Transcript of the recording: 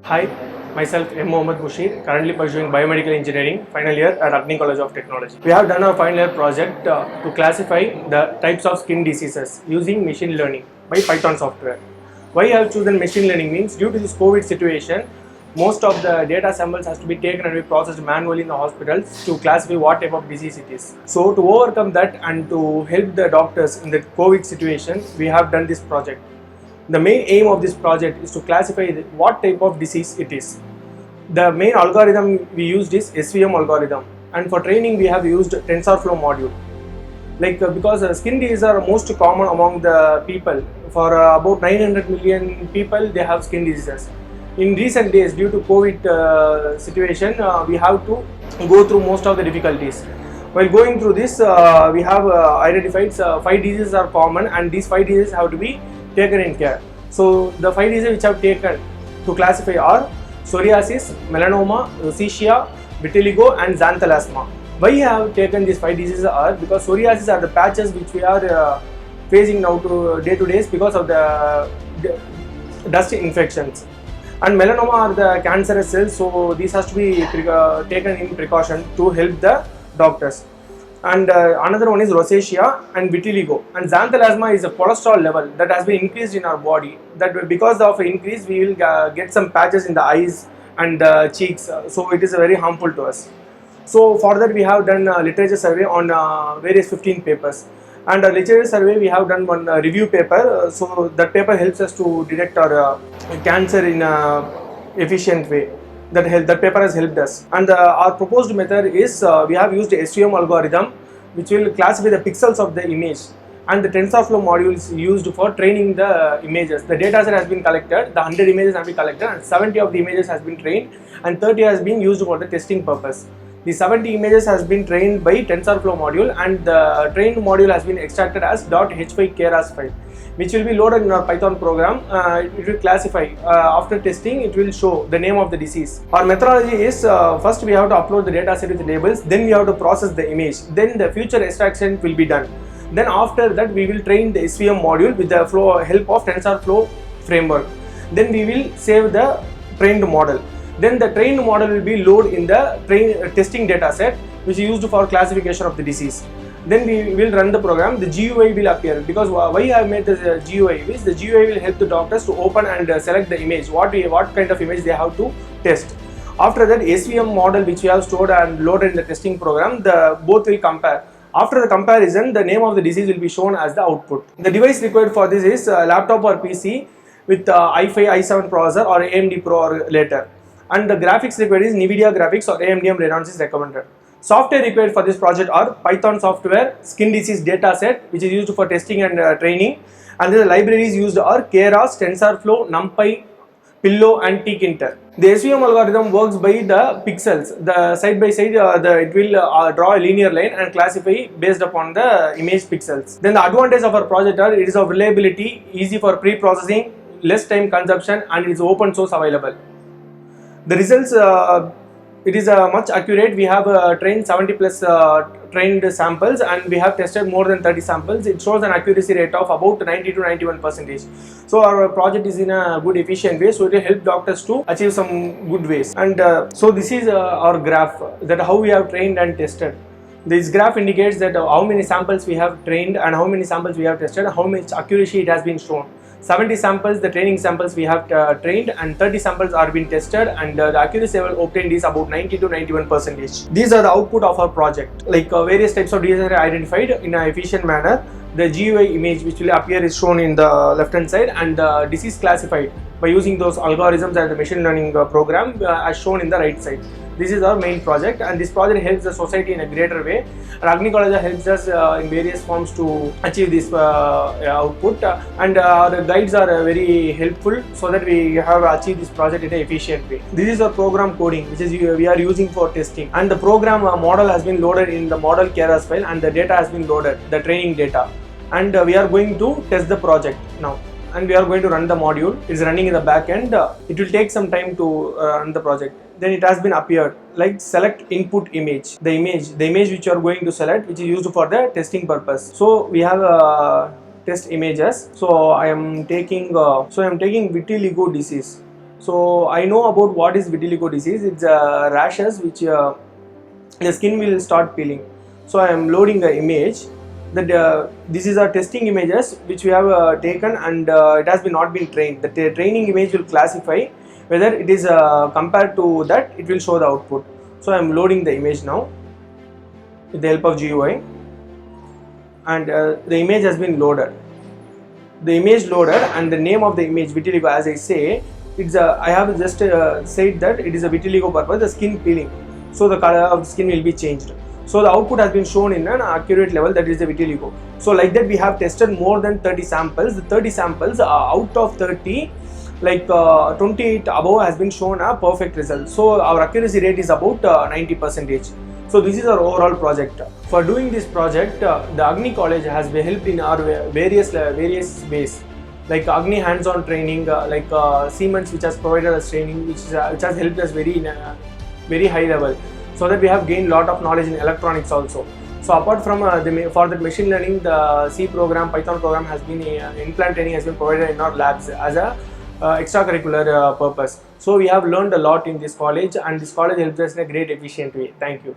Hi, myself M. Mohammad Mushir, currently pursuing biomedical engineering, final year at Agni College of Technology. We have done our final year project to classify the types of skin diseases using machine learning by Python software. Why I have chosen machine learning means due to this COVID situation, most of the data samples has to be taken and be processed manually in the hospitals to classify what type of disease it is. So to overcome that and to help the doctors in the COVID situation, we have done this project. The main aim of this project is to classify what type of disease it is. The main algorithm we used is SVM algorithm, and for training we have used TensorFlow module. Because skin diseases are most common among the people. For about 900 million people, they have skin diseases. In recent days, due to COVID situation, we have to go through most of the difficulties. While going through this, we have identified 5 diseases are common, and these 5 diseases have to be taken in care. So the 5 diseases which have taken to classify are psoriasis, melanoma, rosacea, vitiligo and xanthelasma. Why I have taken these 5 diseases are because psoriasis are the patches which we are facing now to day because of the dust infections, and melanoma are the cancerous cells, so this has to be taken in precaution to help the doctors. And another one is rosacea and vitiligo, and xanthelasma is a cholesterol level that has been increased in our body, that because of increase we will get some patches in the eyes and cheeks, so it is very harmful to us. So for that we have done a literature survey on various 15 papers, and a literature survey we have done one review paper, so that paper helps us to detect our cancer in a efficient way. That paper has helped us, and our proposed method is we have used SVM algorithm which will classify the pixels of the image, and the TensorFlow module is used for training the images. The data set has been collected, the 100 images have been collected, and 70 of the images has been trained, and 30 has been used for the testing purpose. The 70 images has been trained by TensorFlow module, and the trained module has been extracted as .h5 keras file, which will be loaded in our Python program. It will classify. After testing, it will show the name of the disease. Our methodology is first we have to upload the data set with labels, then we have to process the image, then the future extraction will be done. Then after that, we will train the SVM module with the help of TensorFlow framework. Then we will save the trained model. Then the trained model will be loaded in the testing data set, which is used for classification of the disease. Then we will run the program. The GUI will appear, because why I have made this GUI is the GUI will help the doctors to open and select the image, what kind of image they have to test. After that, SVM model which we have stored and loaded in the testing program, both will compare. After the comparison, the name of the disease will be shown as the output. The device required for this is a laptop or PC with i5, i7 processor or AMD Pro or later. And the graphics required is NVIDIA graphics or AMD Radeon is recommended. Software required for this project are Python software, skin disease dataset which is used for testing and training, and the libraries used are Keras, TensorFlow, NumPy, Pillow and Tkinter. The SVM algorithm works by the pixels. The side by side it will draw a linear line and classify based upon the image pixels. Then the advantage of our project are it is of reliability, easy for pre-processing, less time consumption, and it is open source available. The results, it is much accurate. We have trained 70 plus trained samples, and we have tested more than 30 samples. It shows an accuracy rate of about 90 to 91%. So our project is in a good efficient way, so it will help doctors to achieve some good ways. And so this is our graph, that how we have trained and tested. This graph indicates that how many samples we have trained and how many samples we have tested, how much accuracy it has been shown. 70 samples, the training samples we have trained, and 30 samples are being tested, and the accuracy level obtained is about 90 to 91%. These are the output of our project. Various types of diseases are identified in an efficient manner. The GUI image which will appear is shown in the left hand side, and the disease classified by using those algorithms and the machine learning program as shown in the right side. This is our main project, and this project helps the society in a greater way, and Agni College helps us in various forms to achieve this output, and our guides are very helpful so that we have achieved this project in an efficient way. This is our program coding which is we are using for testing, and the program model has been loaded in the model keras file, and the data has been loaded, the training data, and we are going to test the project now. And we are going to run the module. It's running in the back end. It will take some time to run the project. Then it has been appeared like select input image. The image which you are going to select, which is used for the testing purpose. So we have test images. So I am taking vitiligo disease. So I know about what is vitiligo disease. It's rashes which the skin will start peeling. So I am loading the image. That this is our testing images which we have taken, and it has been not been trained. The training image will classify whether it is compared to that, it will show the output. So I am loading the image now with the help of GUI, and the image has been loaded. The image loaded, and the name of the image vitiligo, as I say, it's I have just said that it is a vitiligo purpose, the skin peeling. So the color of the skin will be changed. So the output has been shown in an accurate level, that is the vitiligo. So like that we have tested more than 30 samples. The 30 samples out of 30, like 28 above has been shown a perfect result. So our accuracy rate is about 90%. So this is our overall project. For doing this project, the Agni College has been helped in our various ways, like Agni hands-on training, like Siemens, which has provided us training, which has helped us very high level, so that we have gained lot of knowledge in electronics also. So apart from for the machine learning, the C program, Python program has been in-plant training has been provided in our labs as a extracurricular purpose. So we have learned a lot in this college, and this college helps us in a great efficient way. Thank you.